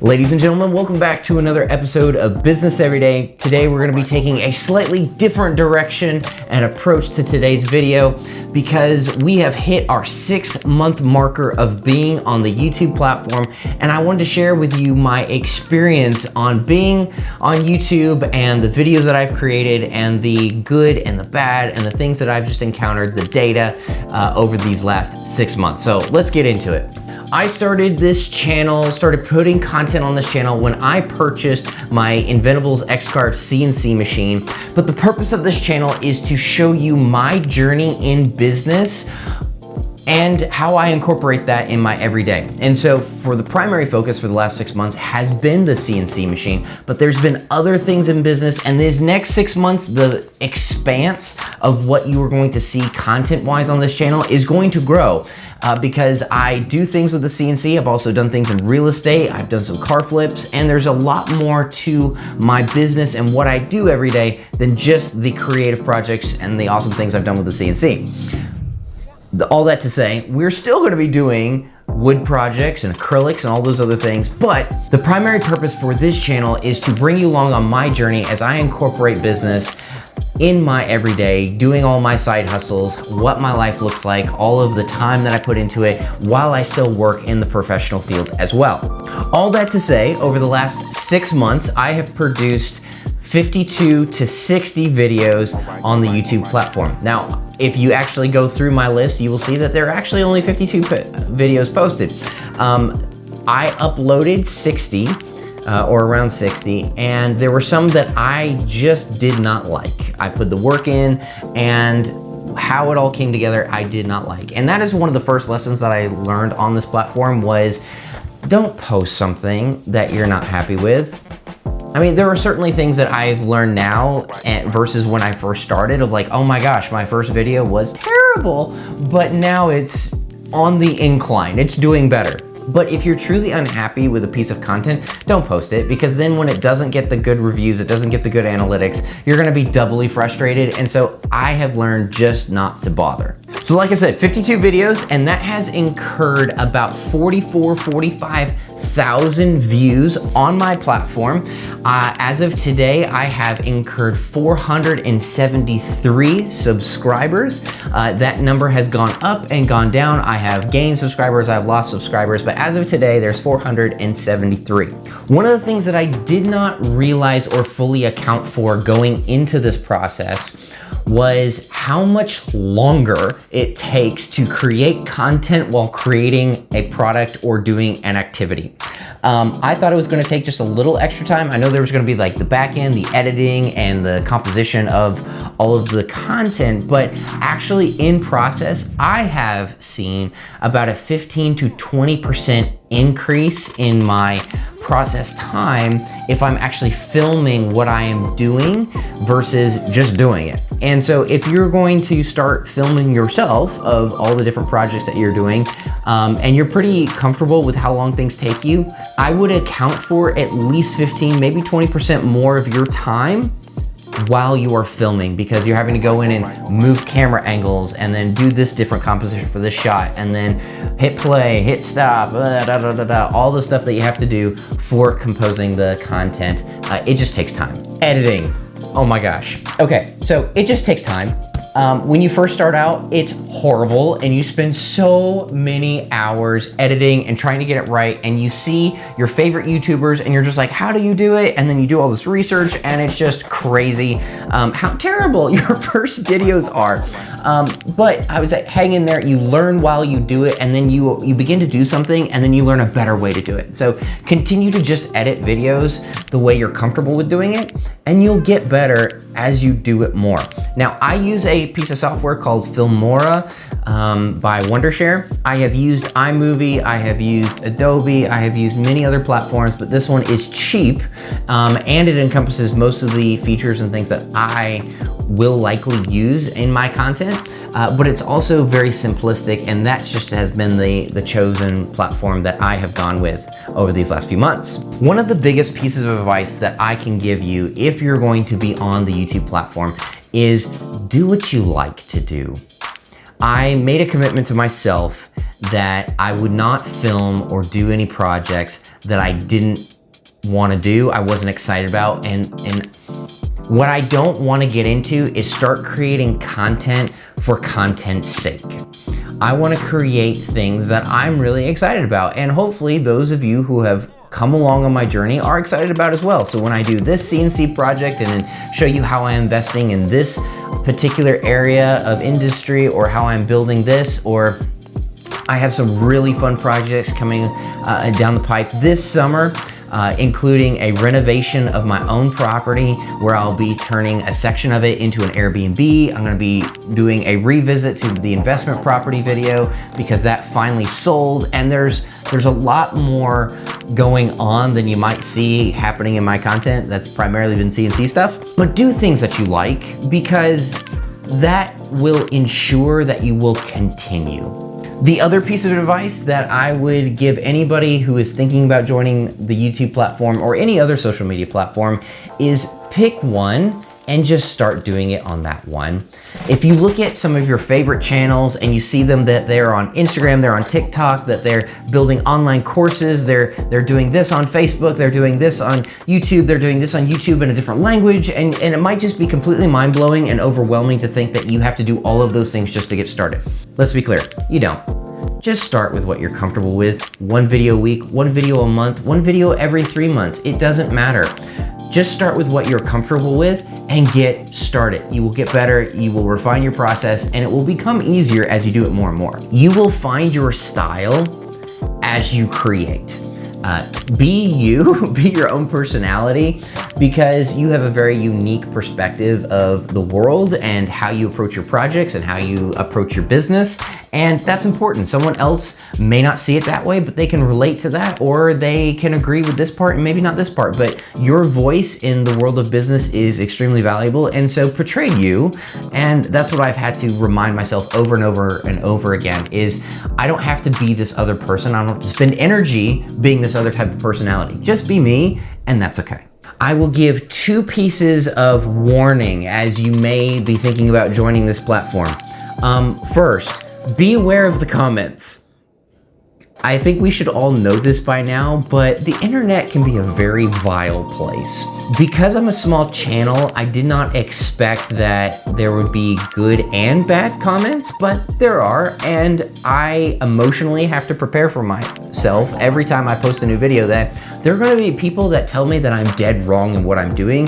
Ladies and gentlemen, welcome back to another episode of Business Every Day. Today we're going to be taking a slightly different direction and approach to today's video because we have hit our 6-month marker of being on the YouTube platform, and I wanted to share with you my experience on being on YouTube and the videos that I've created and the good and the bad and the things that I've just encountered, the data over these last 6 months. So let's get into it. I started this channel, started putting content on this channel when I purchased my Inventables X-Carve CNC machine. But the purpose of this channel is to show you my journey in business and how I incorporate that in my everyday. And so for the primary focus for the last 6 months has been the CNC machine, but there's been other things in business, and these next 6 months, the expanse of what you are going to see content-wise on this channel is going to grow. Because I do things with the CNC. I've also done things in real estate. I've done some car flips, and there's a lot more to my business and what I do every day than just the creative projects and the awesome things I've done with the CNC. All that to say, we're still gonna be doing wood projects and acrylics and all those other things, but the primary purpose for this channel is to bring you along on my journey as I incorporate business in my everyday, doing all my side hustles, what my life looks like, all of the time that I put into it while I still work in the professional field as well. All that to say, over the last 6 months, I have produced 52 to 60 videos on the YouTube platform. Now, if you actually go through my list, you will see that there are actually only 52 videos posted. I uploaded 60 or around 60, and there were some that I just did not like. I put the work in, and how it all came together, I did not like. And that is one of the first lessons that I learned on this platform was don't post something that you're not happy with. I mean, there are certainly things that I've learned now versus when I first started of like, oh my gosh, my first video was terrible, but now it's on the incline, it's doing better. But if you're truly unhappy with a piece of content, don't post it, because then when it doesn't get the good reviews, it doesn't get the good analytics, you're gonna be doubly frustrated. And so I have learned just not to bother. So like I said, 52 videos, and that has incurred about 45,000 views on my platform. As of today, I have incurred 473 subscribers. That number has gone up and gone down. I have gained subscribers, I've lost subscribers, but as of today, there's 473. One of the things that I did not realize or fully account for going into this process was how much longer it takes to create content while creating a product or doing an activity. I thought it was gonna take just a little extra time. I know there was gonna be like the back end, the editing, and the composition of all of the content, but actually in process, I have seen about a 15 to 20% increase in my process time if I'm actually filming what I am doing versus just doing it. And so if you're going to start filming yourself of all the different projects that you're doing, and you're pretty comfortable with how long things take you, I would account for at least 15, maybe 20% more of your time while you are filming, because you're having to go in and move camera angles and then do this different composition for this shot and then hit play, hit stop, all the stuff that you have to do for composing the content. It just takes time. Editing, oh my gosh. Okay, so it just takes time. When you first start out, it's horrible, and you spend so many hours editing and trying to get it right, and you see your favorite YouTubers and you're just like, how do you do it? And then you do all this research and it's just crazy how terrible your first videos are. But I would say hang in there, you learn while you do it, and then you begin to do something, and then you learn a better way to do it. So continue to just edit videos the way you're comfortable with doing it, and you'll get better as you do it more. Now, I use a piece of software called Filmora by Wondershare. I have used iMovie, I have used Adobe, I have used many other platforms, but this one is cheap, and it encompasses most of the features and things that I will likely use in my content, but it's also very simplistic, and that just has been the chosen platform that I have gone with over these last few months. One of the biggest pieces of advice that I can give you if you're going to be on the YouTube platform is do what you like to do. I made a commitment to myself that I would not film or do any projects that I didn't want to do, I wasn't excited about, and what I don't want to get into is start creating content for content's sake. I want to create things that I'm really excited about, and hopefully those of you who have come along on my journey are excited about as well. So when I do this CNC project and then show you how I'm investing in this particular area of industry, or how I'm building this, or I have some really fun projects coming down the pipe this summer, including a renovation of my own property where I'll be turning a section of it into an Airbnb. I'm gonna be doing a revisit to the investment property video because that finally sold, and there's a lot more going on than you might see happening in my content. That's primarily been CNC stuff. But do things that you like, because that will ensure that you will continue. The other piece of advice that I would give anybody who is thinking about joining the YouTube platform or any other social media platform is pick one and just start doing it on that one. If you look at some of your favorite channels and you see them that they're on Instagram, they're on TikTok, that they're building online courses, they're doing this on Facebook, they're doing this on YouTube, they're doing this on YouTube in a different language, and it might just be completely mind-blowing and overwhelming to think that you have to do all of those things just to get started. Let's be clear, you don't. Just start with what you're comfortable with. One video a week, one video a month, one video every 3 months. It doesn't matter. Just start with what you're comfortable with and get started. You will get better, you will refine your process, and it will become easier as you do it more and more. You will find your style as you create. Be you, be your own personality, because you have a very unique perspective of the world and how you approach your projects and how you approach your business. And that's important. Someone else may not see it that way, but they can relate to that, or they can agree with this part and maybe not this part. But your voice in the world of business is extremely valuable, and so portray you. And that's what I've had to remind myself over and over and over again, is I don't have to be this other person. I don't have to spend energy being this other type of personality. Just be me, and that's okay. I will give 2 pieces of warning as you may be thinking about joining this platform. First, be aware of the comments. I think we should all know this by now, but the internet can be a very vile place. Because I'm a small channel, I did not expect that there would be good and bad comments, but there are, and I emotionally have to prepare for myself every time I post a new video that there are going to be people that tell me that I'm dead wrong in what I'm doing,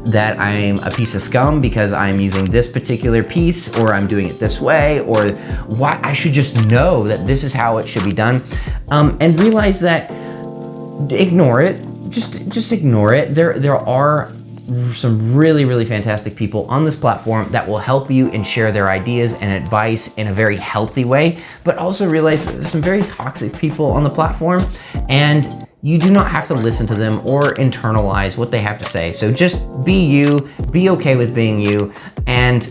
that I'm a piece of scum because I'm using this particular piece, or I'm doing it this way, or why I should just know that this is how it should be done, and realize that ignore it. Just ignore it. There are some really fantastic people on this platform that will help you and share their ideas and advice in a very healthy way, but also realize that there's some very toxic people on the platform, and you do not have to listen to them or internalize what they have to say. So just be you, be okay with being you, and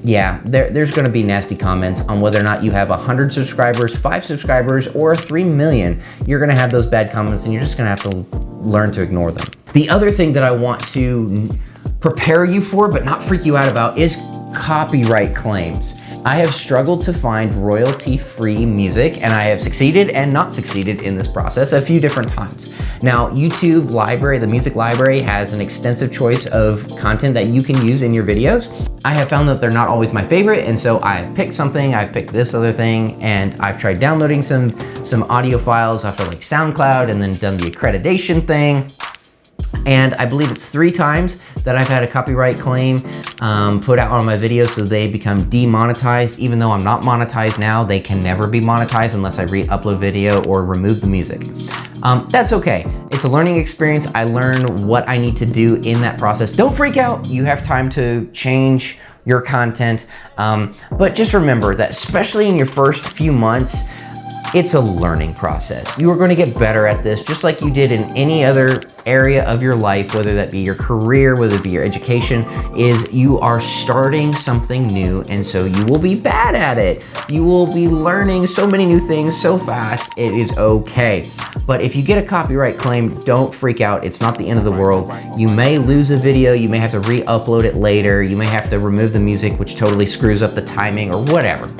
yeah, there's gonna be nasty comments on whether or not you have 100 subscribers, 5 subscribers, or 3 million. You're gonna have those bad comments, and you're just gonna have to learn to ignore them. The other thing that I want to prepare you for, but not freak you out about, is copyright claims. I have struggled to find royalty-free music, and I have succeeded and not succeeded in this process a few different times. Now, YouTube Library, the music library, has an extensive choice of content that you can use in your videos. I have found that they're not always my favorite, and so I've picked something, I've picked this other thing, and I've tried downloading some audio files off of like SoundCloud, and then done the accreditation thing. And I believe it's 3 times that I've had a copyright claim put out on my videos, so they become demonetized. Even though I'm not monetized now, they can never be monetized unless I re-upload video or remove the music. That's okay. It's a learning experience. I learn what I need to do in that process. Don't freak out. You have time to change your content. But just remember that, especially in your first few months, it's a learning process. You are going to get better at this, just like you did in any other area of your life, whether that be your career, whether it be your education, is you are starting something new, and so you will be bad at it. You will be learning so many new things so fast, it is okay. But if you get a copyright claim, don't freak out. It's not the end of the world. You may lose a video, you may have to re-upload it later, you may have to remove the music, which totally screws up the timing or whatever.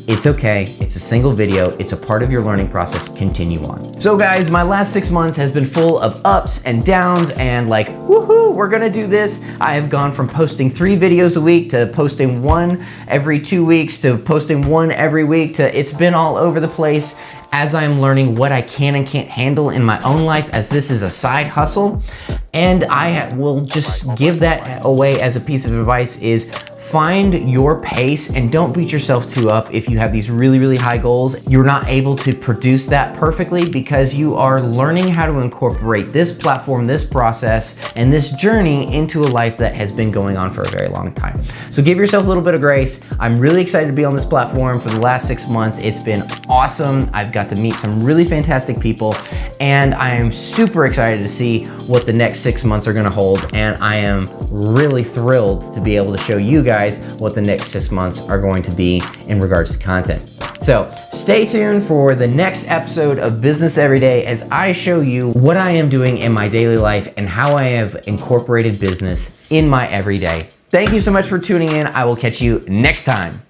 It's okay. It's a single video. It's a part of your learning process. Continue on. So guys, my last 6 months has been full of ups and downs and like, woohoo, we're gonna do this. I have gone from posting 3 videos a week to posting 1 every 2 weeks to posting 1 every week to it's been all over the place as I'm learning what I can and can't handle in my own life, as this is a side hustle. And I will just give that away as a piece of advice is find your pace and don't beat yourself too up if you have these really, really high goals. You're not able to produce that perfectly because you are learning how to incorporate this platform, this process, and this journey into a life that has been going on for a very long time. So give yourself a little bit of grace. I'm really excited to be on this platform for the last 6 months. It's been awesome. I've got to meet some really fantastic people, and I am super excited to see what the next 6 months are gonna hold. And I am really thrilled to be able to show you guys what the next 6 months are going to be in regards to content. So stay tuned for the next episode of Business Every Day as I show you what I am doing in my daily life and how I have incorporated business in my everyday. Thank you so much for tuning in. I will catch you next time.